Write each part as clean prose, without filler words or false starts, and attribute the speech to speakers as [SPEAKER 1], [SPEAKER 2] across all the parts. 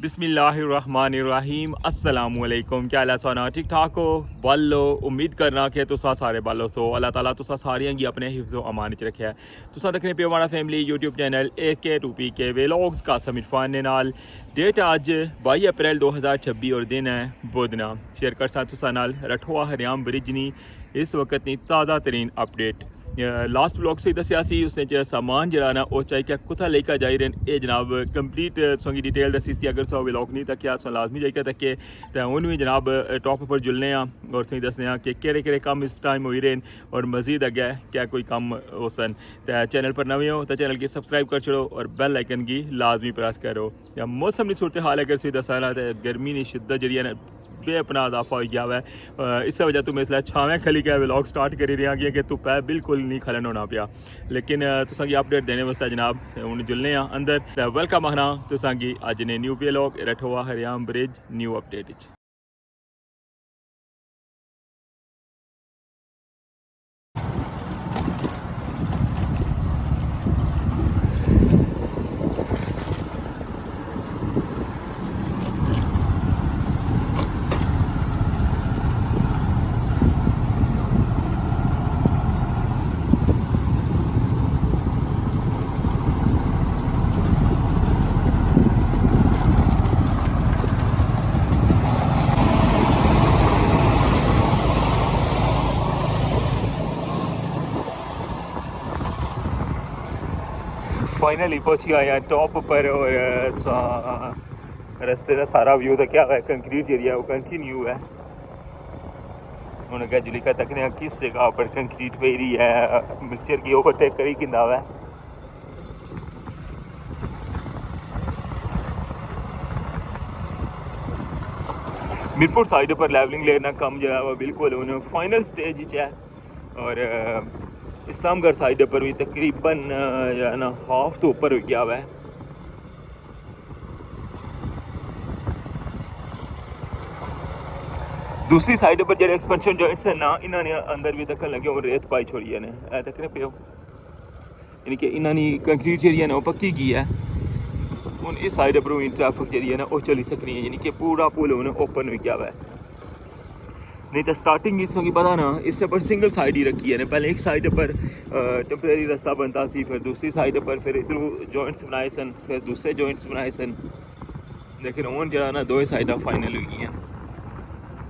[SPEAKER 1] बिस्मिल्लाहिर्रहमानिर्रहीम अस्सलामुअलैकुम। क्या हाल सोना ठीक ठाक हो बालो। उम्मीद करना कि तुसा सारे बालो सो अल्लाह ताला तुसा सारियां गी अपने हिफ्ज़ो अमान च रखे। तुसा देखने पे हमारा family YouTube channel AK2PK vlogs का समिट फान नाल। डेट अज 22 अप्रैल 2026 और दिन है बुधना। शेयर कर साथ तुसा नाल रठवा हरियाम ब्रिज नी इस वक्त नी ताज़ा तरीन अपडेट। लास्ट व्लॉग से दसिया सी उसने सामान जरा ना वो चाहिए कुत्थै लेकर जाई रहे ये जनाब कंप्लीट सोंगी डिटेल दसी सी। अगर सो व्लॉग नहीं तक सो लाजमी जाइए तके तो हूँ भी जनाब टॉप पर जुलने और सही दसने कि केड़े कम इस टाइम हो रहे हैं और मजीद अगे क्या कोई कम हो सन। तो चैनल पर नवे हो तो चैनल की सब्सक्राइब कर छोड़ो और बेल आइकन की लाजमी प्रेस करो। या मौसम की सूरत हाल अगर सही दसा ना तो गर्मी की शिद्दत जी ना बेअपना इजाफा हो गया है। इस वजह तो मैं इसलिए छावें खली के व्लॉग स्टार्ट करी रहा कि धुप्प है बिल्कुल नहीं खलन होना पाया। लेकिन तुसा अपडेट देने वास्ते जनाब हूँ जुलने अंदर वेलकम आखना तुसा अज ने न्यू व्लॉग रठवा हरियाम ब्रिज न्यू अपडेट। फाइनली पहुंच गया यहाँ टॉप पर और रास्ते का सारा व्यू तो क्या है कंक्रीट एरिया वो कंटिन्यू है। उन्होंने जुलिका तकने किस जगह पर कंक्रीट पे रही है मिक्सचर की ओवरटेक करी कि है। मीरपुर साइड पर लेवलिंग लेना कम जो है वो बिल्कुल उन्हें फाइनल स्टेज है। और इस्लामगढ़ साइड पर भी तकरीबन जो है ना हाफ तो ऊपर हो गया हुआ है। दूसरी साइड पर जो एक्सपेंशन जॉइंट्स है ना इन्होंने अंदर भी दखल लगे और रेत पाई छोड़ी है ने तकने पे यानी कि इन्होंने कंक्रीट जी है ना वो पक्की की है। हूँ इस साइड पर भी ट्रैफिक जी है ना वो चली सकनी है यानी कि पूरा पुल उन्हें ओपन हो गया हुआ है। नहीं तो स्टार्टिंग इसमें की पता ना इससे पर सिंगल साइड ही रखी है ना। पहले एक साइड पर टेम्परेरी रास्ता बनता सी फिर दूसरी साइड पर फिर इधर जॉइंट्स बनाए सन फिर दूसरे जॉइंट्स बनाए सन। लेकिन हूँ जरा ना दो साइडा फाइनल हुई हैं।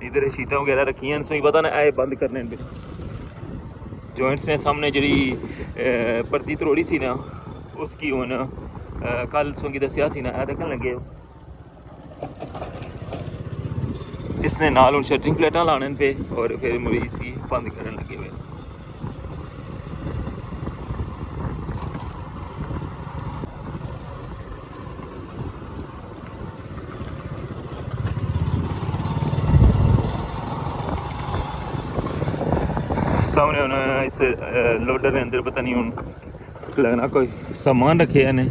[SPEAKER 1] इधर शीटा वगैरह रखी हैं सही पता ना ए बंद करने पे जॉइंट्स ने सामने जी परती तरोड़ी सी ना उसकी हूँ कल सोंगी दसिया सी ना ए देखने लगे इसने नाल हूँ शटरिंग प्लेटा लाने पे और फिर मुड़ी सी बंद करने लगे हुए। सामने उन्हें इस लोडर के अंदर पता नहीं हूँ लगना कोई सामान रखे ने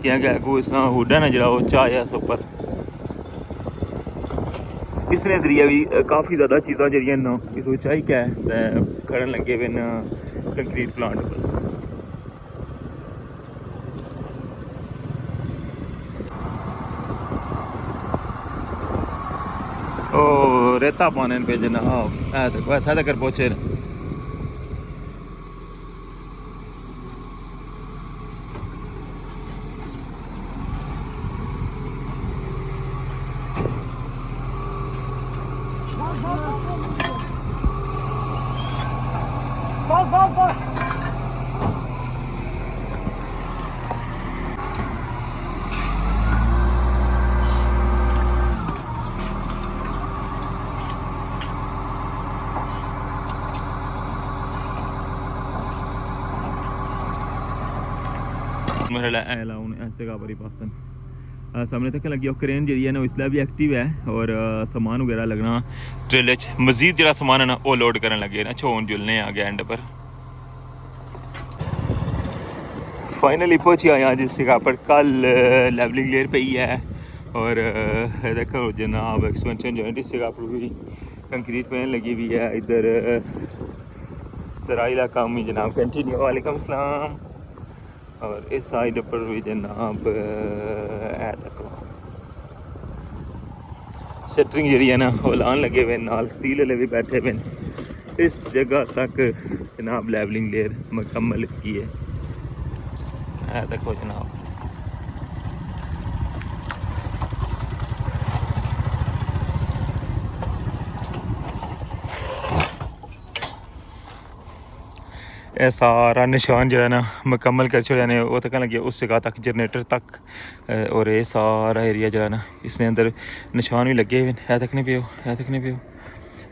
[SPEAKER 1] क्या कोई इस हुड है ना जो चाहे इस उपर इस नजरिया भी काफ़ी ज़्यादा चीज़ा जड़ियाँ ना इस चाही क्या है खड़न लगे हुए न कंक्रीट प्लांट पर। ओ रेता पाने पे जनाब देखो इतना तक पहुंचे ऐसे का बड़ी पासन सामने तक लगी क्रेन जी है ना इसलिए भी एक्टिव है और सामान वगैरह लगना ट्रेले मजीद जो सामान है ना वो लोड करने लगे ना छोन जुलने आ गया एंड पर फाइनली पहुंची आया जिस जगह पर कल लेवलिंग लेयर पे ही है और देखो जनाब एक्सपेंशन जॉइंट इस जगह पर भी कंक्रीट पेन लगी हुई है। इधर तराई का काम ही जनाब कंटिन्यू। वालेकुम सलाम। और इस साइड पर भी जनाब देखो शटरिंग जी है ना वो लान लगे हुए नाल स्टील वाले भी बैठे हुए इस जगह तक जनाब लेवलिंग लेयर मुकम्मल की है देखो जनाब। यह सारा निशान जो है ना मुकम्मल कर छोड़ा ने वो तक लगे उस जगह तक जनरेटर तक और ये सारा एरिया जो है ना इसने अंदर निशान भी लगे हुए है तक नहीं पियो है तक नहीं पियो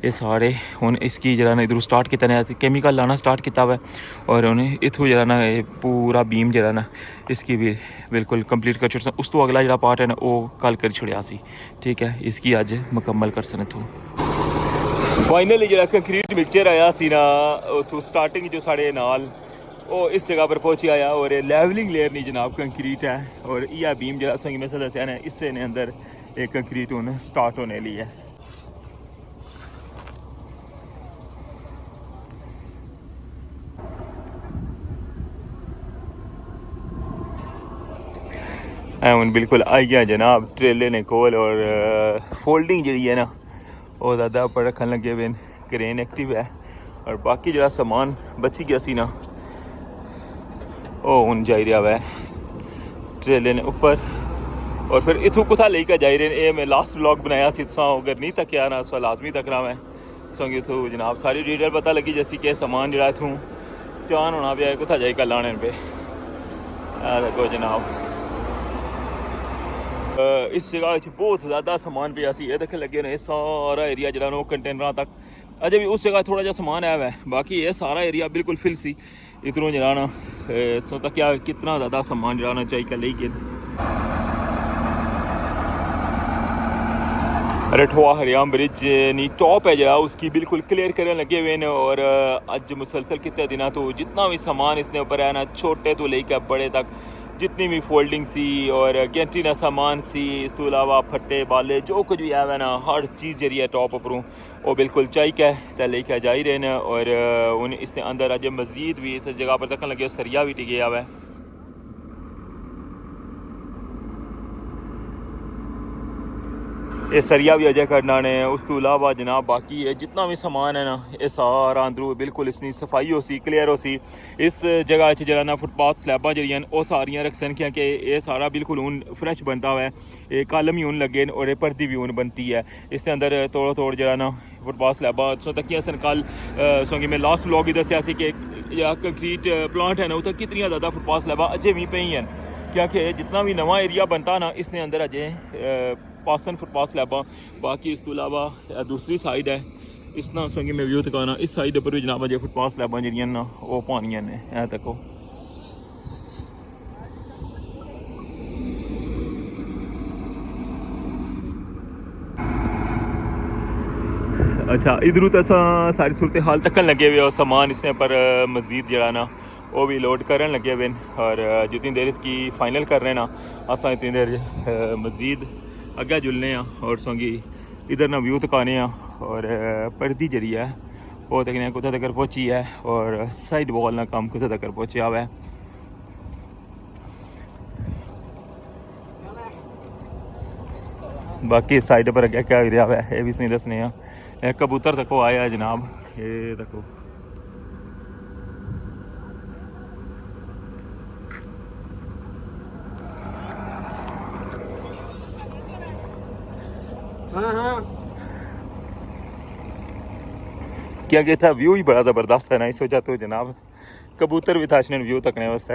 [SPEAKER 1] ये सारे हूँ इसकी जरा ना इधरों स्टार्ट किया केमिकल लाना स्टार्ट किया हुआ और उन्हें इतों जरा ना ये पूरा बीम जरा ना इसकी भी बिल्कुल कंप्लीट कर छोड़ा उस तो अगला जो पार्ट है ना वो कल कर छोड़ा सी ठीक है इसकी अज मुकम्मल कर सन इतों फाइनली जो कंक्रीट मिक्सचर आया सी ना उतों स्टार्टिंग जो साढ़े नाल वो इस जगह पर पहुंची आया और लेवलिंग लेयर नहीं जनाब कंक्रीट है और यह बीम जो संग में से दसिया ने इससे ने अंदर एक कंक्रीट हूँ स्टार्ट होने ली है। हूँ बिल्कुल आई गया जनाब ट्रेले ने कोल और फोल्डिंग जी है ना वो ज़्यादा पर रखन लगे हुए क्रेन एक्टिव है और बाकी जरा सामान बची गया सी ना वो हूँ जा रहा है ट्रेले ने ऊपर और फिर इतों कुथा लेकर जा रहे हैं। मैं लास्ट व्लॉग बनाया सी तुसा अगर नहीं तकिया ना उस लाजमी तकना मैं संग इतों जनाब सारी डिटेल पता लगी जैसी कि सामान जरा इतों चान होना पे कुथा जाएगा लाने पे देखो जनाब इस जगह बहुत ज़्यादा सामान पे ये देखे लगे ने सारा एरिया जरा वो कंटेनर तक अजय भी उस जगह थोड़ा जा सामान आया है बाकी ये सारा एरिया बिल्कुल फिल सी इतनों जरा ना सो तक क्या कितना ज़्यादा सामान जरा चाहिए ले गए रठवा हरियाम ब्रिज नी टॉप है जरा उसकी बिल्कुल क्लियर करने लगे हुए हैं और अज मुसलसल कितने दिनों तो जितना भी सामान इसने ऊपर है ना छोटे तो लेकर बड़े तक जितनी भी फोल्डिंग सी और कैंटीना सामान सी इस तो अलावा फट्टे बाले जो कुछ भी है ना हर चीज़ जी है टॉप उपरों वो बिल्कुल चाहिए तो लेके जा ही रहे हैं और उन इसके अंदर अज मजीद भी इस जगह पर तक लगे सरिया भी टिके हुआ है। ये सरिया भी अजय करना ने उस तो अलावा जनाब बाकी है जितना भी सामान है ना ये सारा अंदरों बिल्कुल इसकी सफाई हो सी क्लियर हो सी इस जगह जरा ना फुटपाथ स्लैबां जड़ियां वो सारियां रख सन क्योंकि ये सारा बिल्कुल ऊन फ्रैश बनता हुआ है ये कलम ही ऊन लगे और ये पर्दी भी ऊन बनती है इसके अंदर तोड़ तोड़ जरा ना फुटपाथ स्लैबां सो तकियां सन कल सो मैं लास्ट व्लॉग ही दसिया कि कंक्रीट प्लांट है ना उत्थे कितनी ज़्यादा फुटपाथ स्लैबां अजे भी पई हैं क्योंकि जितना भी नवा एरिया बनता ना इसने अंदर अजे पासन फुटपाथ स्लैबां बाकी इस तो अलावा दूसरी साइड है इस ना संगे में व्यू तकाना इस साइड पर भी जनाब अजे फुटपाथ स्लैबां जिहड़ियां ना वो पानियां ने ऐ तको अच्छा इधरों तो सारी सूरत हाल तकन लगे हुए और सामान इसने पर मजीद जरा ना वो भी लोड करन लगे हुए और जितनी देर इसकी फाइनल कर रहे हैं ना असा इतनी देर मज़ीद अगे जुलने और सोंगी इधर ना व्यू तकाने और पर्दी जरी है वो तकने कुत्थे तक पहुंची है और साइड वॉल ना काम कुत्थे तक पहुंचा हुआ है। बाकी साइड पर अगे क्या रहा है ये भी सही दसने कबूतर तक आया है जनाब ये देखो क्या क्या था व्यू ही बड़ा ज़बरदस्त है ना इस वजह तो जनाब कबूतर भी था व्यू तकने वास्ते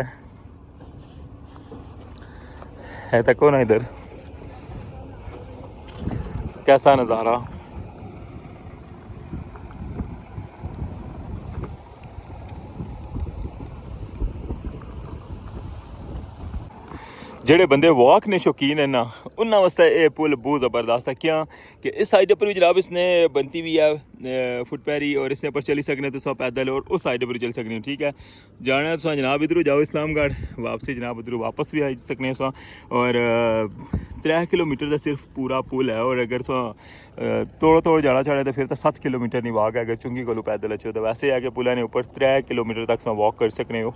[SPEAKER 1] है तको ना इधर कैसा नज़ारा जेड़े बंदे वॉक ने शौकीन है ना उन्होंने वास्ते ये पुल बहुत ज़बरदस्त है क्या कि इस साइड पर भी जनाब इसने बनती भी है फुटपैरी और इसने पर चली सकने तो पैदल और उस साइड पर चल सकने ठीक है जाना तो जनाब इधरों जाओ इस्लामगढ़ वापसी जनाब इधरों वापस भी आई सकने और 3 किलोमीटर का सिर्फ पूरा पुल है और अगर तोड़ जाना चाहे तो फिर तो 7 किलोमीटर नहीं वाक है अगर चुंगी को पैदल अच्छे तो वैसे है कि पुल ने ऊपर 3 किलोमीटर तक वॉक कर सकने हो।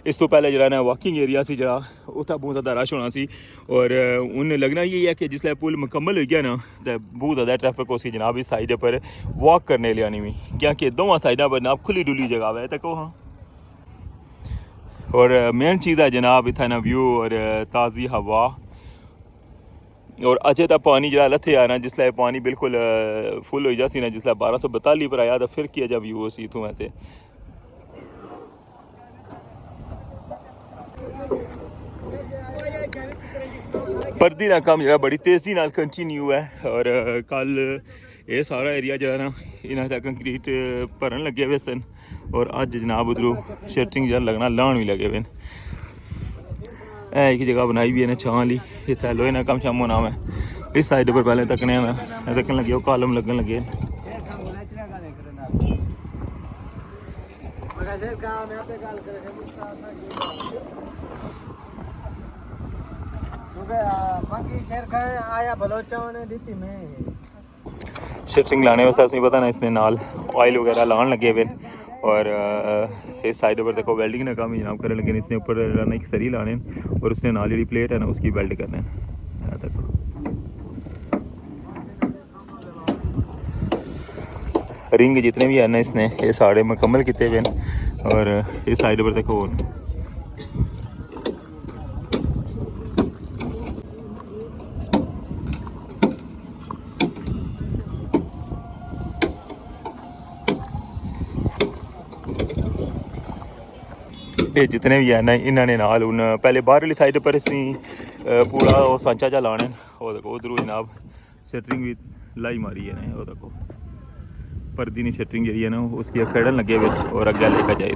[SPEAKER 1] इस तो पहले जरा ना वॉकिंग एरिया से जरा उत्थे बहुत ज़्यादा रश होना सी और उन्हें लगना यही है कि जिसले पुल मुकम्मल हो गया ना तो बहुत ज़्यादा ट्रैफिक हो सी जनाब इस साइड पर वॉक करने लिए आनी भी क्योंकि दोवां साइडा पर जनाब खुली डुली जगह है तको हाँ और मेन चीज़ है जनाब इतना ना व्यू और ताज़ी हवा और अजे तक पानी जरा लथे आया ना जिसले पानी बिल्कुल फुल हो जासी ना जिसले 1242 पर आया तो फिर किया जा व्यू सी इतों वैसे पर्दी ना काम जरा बड़ी तेज़ी नाल कंटिन्यू है और कल ये सारा एरिया जो है ना इन्हें तक कंक्रीट भरन लगे हुए सन और अज जनाब उधरों शटरिंग जरा लगना लान भी लगे हुए एक जगह बनाई भी है छां ली इतना लोहे ना कम शाम होना मैं इस साइड पर पहले तकने में तकन लगे वो कॉलम लगन लगे शटरिंग लाने वास्ते नहीं पता ना इसने नाल ऑयल वगैरह लान लगे हुए और इस साइड पर देखो वेल्डिंग का काम ही जनाब करने लगे इसने ऊपर एक सरी लाने और उसने नाल जी प्लेट है ना उसकी वेल्ड करने देखो रिंग जितने भी है ना इसने ये सारे मुकम्मल किए हुए और इस साइड पर देखो ये जितने भी है ना इन्होंने नाल हूँ पहले बाहर वाली साइड पर इसने पूरा वो सांचा चा लाने वो देखो उधरों जनाब शटरिंग भी लाई मारी है ना वो देखो पर्दी ने शटरिंग जी है ना उसकी खड़न लगे हुए और अगे लेकर चाहिए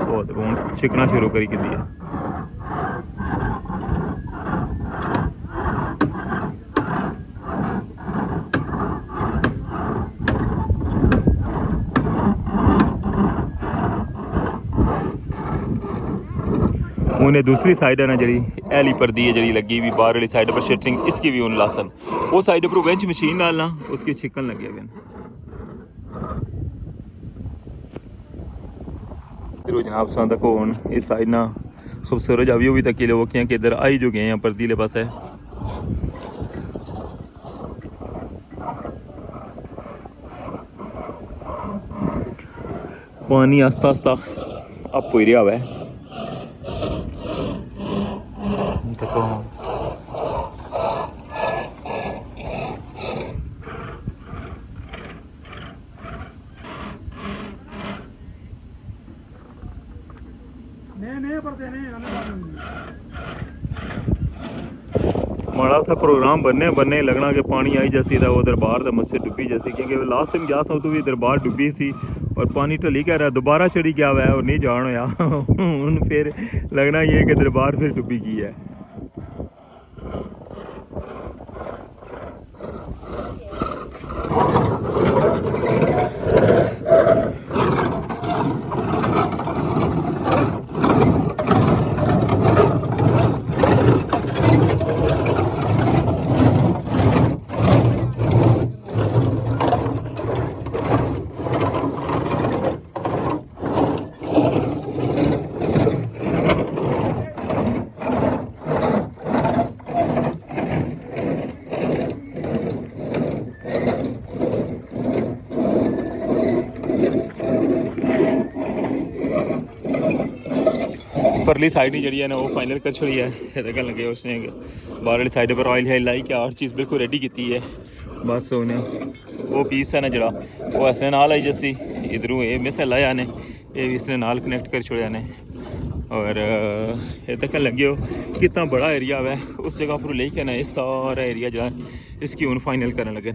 [SPEAKER 1] वो देखो हूँ छिकना शुरू करी की है उन्हें दूसरी साइड है ना जी एली पर्दी है जी लगी भी बाहर वाली साइड पर शटरिंग इसकी भी उन लासन वो साइड पर बेंच मशीन डालना उसकी छिकन लगे हुए जनाब सा देखो इस साइड ना सब सूरज अभी भी तक वो कि इधर आई जो गए हैं पर्दी ले पास है पानी आस्ता आस्ता अप हो रहा है देखो माड़ा था प्रोग्राम बनने लगना कि पानी आई जैसी था वो दरबार का मस्जिद डुबी जैसी क्योंकि लास्ट टाइम जा सकता भी दरबार डुबी सी और पानी ढली कह रहा दोबारा चढ़ी गया हुआ है और नहीं जान होया हूँ फिर लगना ये कि दरबार फिर डुबी गई है परली साइड ही जी है ना वो फाइनल कर छोड़ी है। कहने लगे उसने बाहर वाली साइड पर ऑयल है लाई के हर चीज़ बिल्कुल रेडी की है। बस उन्हें वो पीस है ना जरा वो इसने नाल आई जैसी इधरों ये मिस लाया ने ये भी इसने नाल कनेक्ट कर छोड़ा ने। और ये तक लगे हो कितना बड़ा एरिया है उस जगह पर लेके ना ये सारा एरिया जो है इसकी उन फाइनल करने लगे।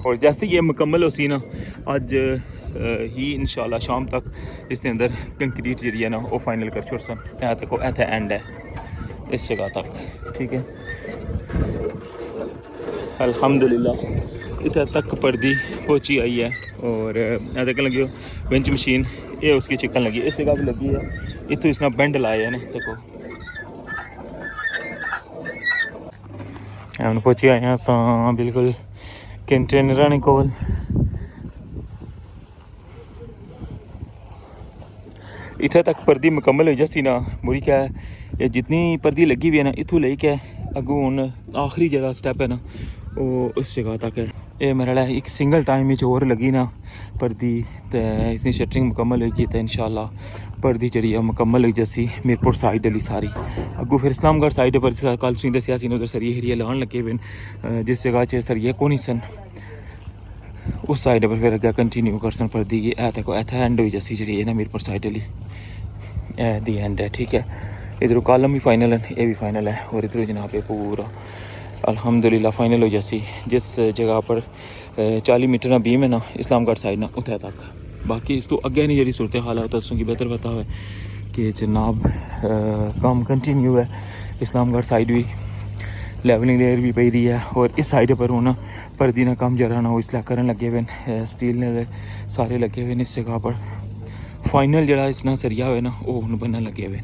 [SPEAKER 1] और जैसे ये मुकम्मल हो सी ना अज ही इंशाल्लाह शाम तक इसके अंदर कंक्रीट जी है ना वो फाइनल कर छोड़ सन। देखो इतना एंड है इस जगह तक, ठीक है। अल्हम्दुलिल्लाह इतना तक पर्दी पहुँची आई है। और देख लगी हो बेंच मशीन ये उसकी चिकन लगी इस जगह भी लगी है। इतों इसने बेंड लाए है ना देखो हम पहुँची आए हैं असा बिल्कुल कंटेनर ने कोल। इतने तक पर्दी मुकम्मल हो जासी ना मुड़ी क्या ये जितनी पर्दी लगी हुई है ना इतों ले के अगू हूँ आखिरी जरा स्टैप है ना वो उस जगह तक है। ये मेरा एक सिंगल टाइम और लगी ना पर्दी तो इसकी शटरिंग मुकम्मल होगी तो इंशाल्लाह पर्दी जी मुकम्मल हो जासी मीरपुर साइड वाली सारी। अगू फिर इस्लामगढ़ साइड पर कल सुई दसिया उधर सरिये हिरिये लाने लगे हुए जिस जगह च सरिये को नहीं सन उस साइड पर फिर अगर कंटिन्यू कर सन पर्दी की देखो इतना एंड हो जासी जी है ना मीरपुर साइड वाली दी एंड है, ठीक है। इधर कॉलम भी फाइनल है ये भी फाइनल है और इधर जनाब पूरा अल्हम्दुलिल्लाह फाइनल हो जासी जिस जगह पर 40 मीटर ना बीम है ना इस्लामगढ़ साइड ना उतने तक। बाकी इस तो अगे नहीं जी सूरत हाल है तो की बेहतर पता है कि जनाब काम कंटिन्यू है। इस्लामगढ़ साइड भी लेवलिंग लेयर भी पई रही है और इस साइड पर हूँ पर्दी ना काम जरा ना वो इसलिए करन लगे हुए स्टील ने सारे लगे हुए इस जगह पर फाइनल जरा इसना सरिया हुआ ना वो हूँ बनने लगे हुए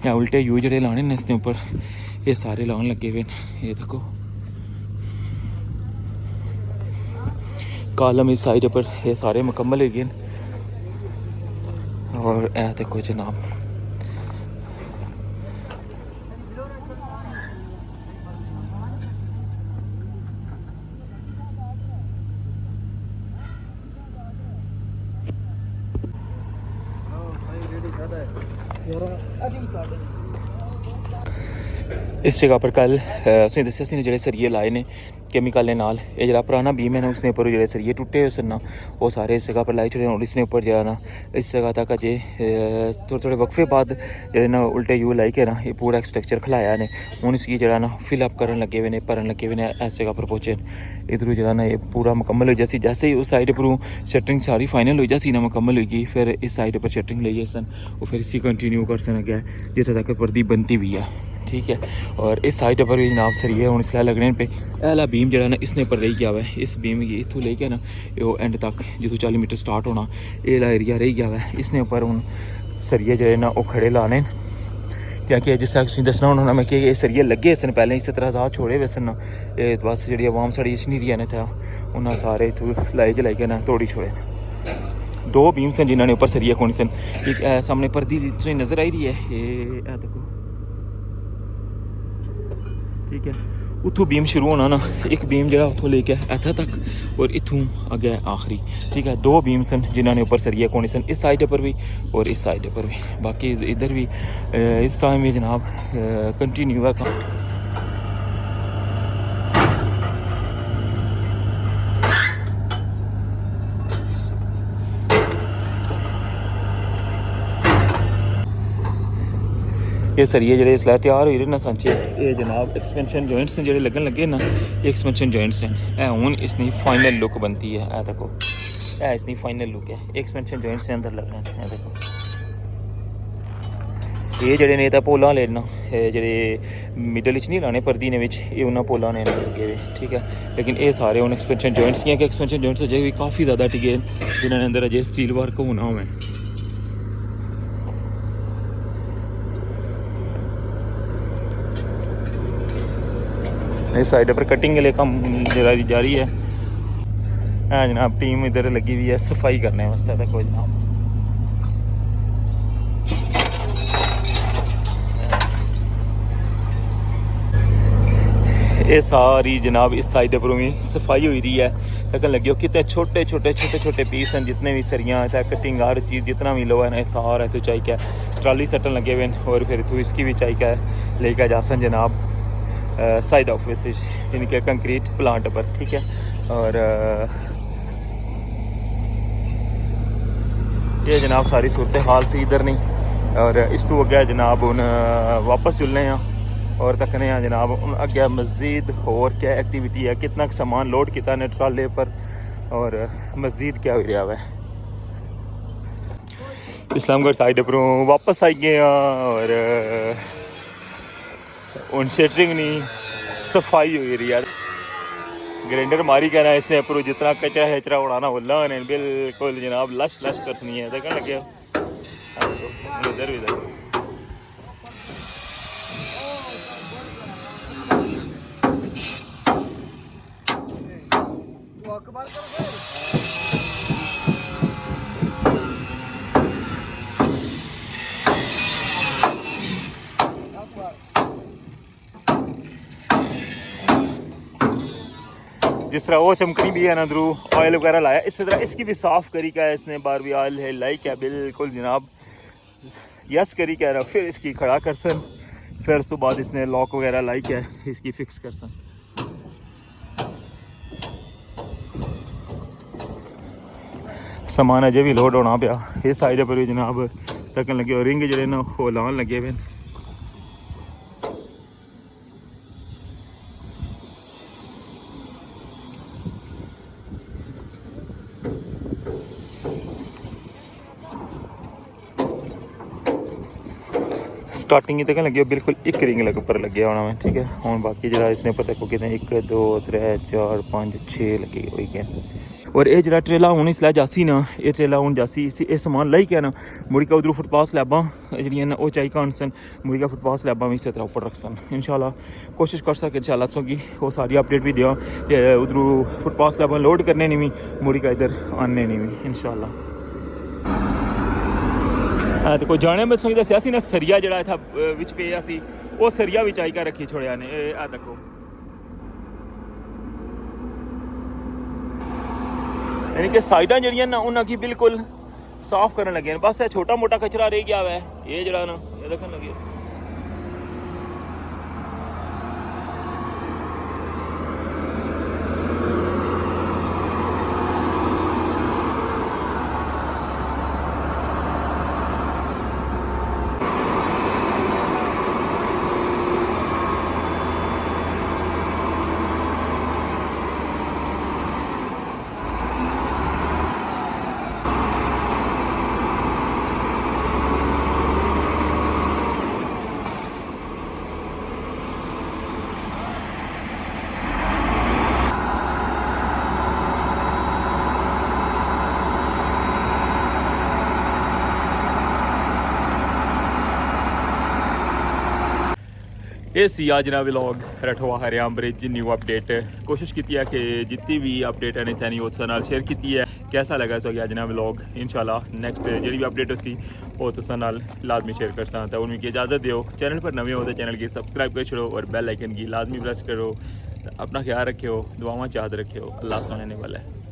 [SPEAKER 1] या उल्टे यू जड़े लाने ने इसके ऊपर ये सारे लाने लगे हुए ये देखो कॉलम इस साइड पर ये सारे मुकम्मल हो गए और ए देखो जनाब इस जगह पर कल उसने दसिया सी जो सरिये लाए ने केमिकल नाल ये जरा पुराना बीम है ना उसने ऊपर जो सरिये टुटे हुए सन ना वो सारे इस जगह पर लाई चुके और इसने ऊपर जरा ना इस जगह तक अजे थोड़े थोड़े वक्फे बाद जो ना उल्टे यू लाई के ना ये पूरा स्ट्रक्चर खिलाया ने हूँ इसकी जरा ना फिलअप करन लगे हुए भरन लगे हुए इस जगह पर पहुँचे। इधर जरा ना ये पूरा मुकम्मल हो जासी जैसे ही उस साइड पर शटरिंग सारी फाइनल हो जासी ना मुकम्मल होगी फिर इस साइड पर शटरिंग ली सन वो फिर इसी कंटिन्यू कर सन गया जितने तक पर्दी बनती भी है, ठीक है। और इस साइड पर भी जनाब सरिये हूँ इसलिए लगने पे एला बीम जरा ना इसने पर रही गया है इस बीम की इतों लेके ना वो एंड तक जितों 40 मीटर स्टार्ट होना एला एरिया रही गया है इसने ऊपर हूँ सरिये जो ना वो खड़े लाने क्योंकि जिस तरह दसना होना मैं कि सरिये लगे सन पहले इस तरह आजाद छोड़े हुए सन ये बस जी आवाम साड़ी इशनीरिया ने था उन्होंने सारे इतों लाई जलाई के ना तोड़ी छोड़े। 2 बीम सन जिन्होंने ऊपर सरिये कौन सन एक सामने पर्दी नज़र आई रही है ये देखो, ठीक है। उतों बीम शुरू होना ना एक बीम जरा उतों लेके इतना तक और इतों अगे आखिरी, ठीक है। 2 बीम सन जिन्होंने ऊपर सरिया कोने सन इस साइड पर भी और इस साइड पर भी। बाकी इधर भी इस टाइम में जनाब कंटिन्यू है काम। ये सरिये जो इसलिए तैयार हो रहे ना सांचे ये जनाब एक्सपेंशन जॉइंट्स जो लगन लगे ना ये एक्सपेंशन जॉइंट्स हैं हूँ इसकी फाइनल लुक बनती है। देखो इसकी फाइनल लुक है एक्सपेंशन जॉइंट्स के अंदर लगने हैं। देखो ये जड़े ने तो पोला लेना जे मिडल च नहीं लाने पर्दी ने ये उन्होंने पोला ने लगे हुए, ठीक है। लेकिन ये सारे हूँ एक्सपेंशन जॉइंट्स कि एक्सपेंशन जॉइंट्स अजय भी काफ़ी ज़्यादा टिके जिन्होंने अंदर अजय स्टील वर्क होना हुआ है। इस साइड पर कटिंग के लिए काम जारी है जनाब। टीम इधर लगी हुई है सफाई करने वास्ते देखो जनाब। ये सारी जनाब इस साइड पर भी सफाई हुई रही है। तक लगे हो कितने छोटे छोटे पीस हैं, जितने भी सरियाँ कटिंग हर चीज़ जितना भी लो है ना सारा तो चाहिए क्या ट्राली सटन लगे हुए हैं। और फिर तो इसकी भी चाहिए क्या लेकर जा सन जनाब साइड ऑफिस इनके कंक्रीट प्लांट पर, ठीक है। और ये जनाब सारी सूरत हाल सी इधर नहीं। और इस तो अगे जनाब हूँ वापस चलने हैं और तकने जनाब अगे मस्जिद और क्या एक्टिविटी है, कितना सामान लोड किया ने ट्राले पर और मस्जिद क्या हो रहा है। इस्लामगढ़ साइड पर वापस आई गए और उन शेटरिंग नहीं सफाई हुई रही है। ग्राइंडर मारी कहना इसने पर जितना कचरा हेचरा उड़ाना वो लाने बिल्कुल जनाब लश करनी है। देखने लगे इधर इधर जिस तरह वो चमकनी भी है ना द्रू ऑयल वगैरह लाया, इस तरह इसकी भी साफ़ करी का है इसने बार भी ऑयल है लाई क्या बिल्कुल जनाब यस करी कह रहा। फिर इसकी खड़ा कर सन, फिर उस तो बाद इसने लॉक वगैरह लाई क्या इसकी फिक्स कर सन। सामान अजे भी लोड होना पाया इस साइड पर भी जनाब तकन लगे और रिंग जो ना वो लान लगे हुए। स्टार्टिंग ही तक लगे बिल्कुल एक रिंग लग पर लगे होना मैं, ठीक है। हूँ बाकी जरा इसने पता को कितने 1 2 3 4 5 6 लगे हुई गए। और ये जरा ट्रेला हूँ इसलिए जासी ना ये ट्रेला हूँ जासी ये समान लाई क्या ना मुड़ी का उधर फुटपाथ स्लैबा जी वो चाहिए कौन सन मुड़ी का फुटपाथ स्लैबा भी इस तरह ऊपर रख सन। इंशाल्लाह कोशिश कर सके इंशाल्लाह सो कि वो सारी अपडेट भी दिया उधर फुटपाथ स्लैबा लोड करने नहीं भी मुड़ी का इधर आने नहीं भी इंशाल्लाह। हाँ तो कोई जाने में समझ दसिया ना सरिया जड़ा था विच पे सी वो सरिया भी चाहिए रखी छोड़िया ने आ देखो। यानी कि साइडां जड़ियां ना उन्होंने की बिल्कुल साफ करने लगे बस ये छोटा मोटा कचरा रह गया है ये जड़ा ना ये देखने लगे। ये सी आज जनाब व्लॉग रठवा हरियाम ब्रिज न्यू अपडेट कोशिश की है कि जितनी भी अपडेट है थैनी उस शेयर की है। कैसा लगा सो गया जनाब व्लॉग इंशाल्लाह नेक्स्ट जी भी अपडेट उसी वो तुस लाजमी शेयर कर सकता तो उनकी इजाज़त दो। चैनल पर नवे हो तो चैनल की सब्सक्राइब कर छोड़ो और बेल आइकन की लाजमी प्रेस करो। अपना ख्याल रखियो दुआवां चाहत रखियो अल्लाह सुनने वाला है।